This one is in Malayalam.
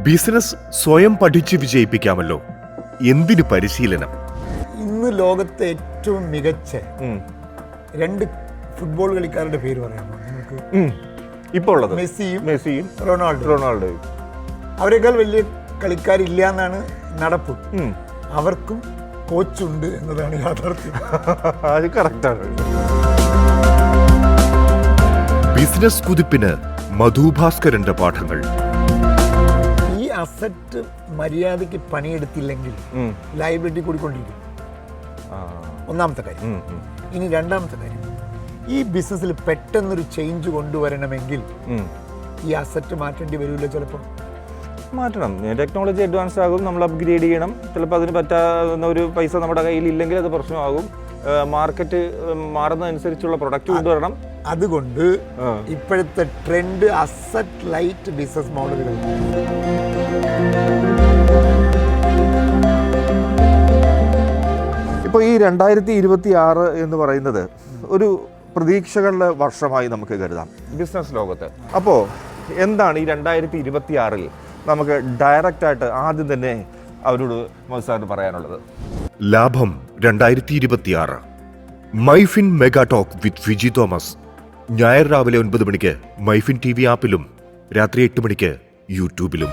ബിസിനസ് സ്വയം പഠിച്ച് വിജയിപ്പിക്കാമല്ലോ, എന്തിനു പരിശീലനം? ഇന്ന് ലോകത്തെ ഏറ്റവും മികച്ച 2 ഫുട്ബോൾ കളിക്കാരുടെ പേര് പറയാമോ നിങ്ങൾക്ക്? ഇപ്പോൾ ഉള്ളത് മെസ്സിയും റൊണാൾഡോയും. അവരെക്കാൾ വലിയ കളിക്കാരില്ല എന്നാണ് നടപ്പ്. അവർക്കും കോച്ചുണ്ട് എന്നതാണ് യാഥാർത്ഥ്യം. അത് കറക്റ്റാണ്. ബിസിനസ് കുതിപ്പിന് മധുഭാസ്കരന്റെ പാഠങ്ങൾ. ഈ അസറ്റ് മര്യാദയ്ക്ക് പണിയെടുത്തില്ലെങ്കിൽ ലയബിലിറ്റി കൂടിക്കൊണ്ടിരിക്കും. ഒന്നാമത്തെ കാര്യം. ഇനി രണ്ടാമത്തെ കാര്യം, ഈ ബിസിനസ്സിൽ പെട്ടെന്നൊരു ചേഞ്ച് കൊണ്ടുവരണമെങ്കിൽ ഈ അസറ്റ് മാറ്റേണ്ടി വരില്ല. ചിലപ്പോൾ മാറ്റണം. ടെക്നോളജി അഡ്വാൻസ് ആകും, നമ്മൾ അപ്ഗ്രേഡ് ചെയ്യണം. ചിലപ്പോൾ അതിന് പറ്റാവുന്ന ഒരു പൈസ നമ്മുടെ കയ്യിൽ ഇല്ലെങ്കിൽ അത് പ്രശ്നമാകും. മാർക്കറ്റ് മാറുന്നതനുസരിച്ചുള്ള പ്രൊഡക്റ്റ് കൊണ്ടുവരണം. അതുകൊണ്ട് ഇപ്പോഴത്തെ ട്രെൻഡ് അസറ്റ് ലൈറ്റ് ബിസിനസ് മോഡലുകൾ. ഇപ്പോൾ ഈ 2026 എന്ന് പറയുന്നത് ഒരു പ്രതീക്ഷകളുടെ വർഷമായി നമുക്ക് കരുതാം ബിസിനസ് ലോകത്ത്. അപ്പോൾ എന്താണ് ഈ 2026 നമുക്ക് ഡയറക്റ്റായിട്ട് ആദ്യം തന്നെ അവരോട് മധുസാറിന് പറയാനുള്ളത്? ലാഭം 2026. MyFin mega talk with Fiji Thomas. ഞായർ രാവിലെ 9 മണിക്ക് മൈഫിൻ TV ആപ്പിലും രാത്രി 8 മണിക്ക് യൂട്യൂബിലും.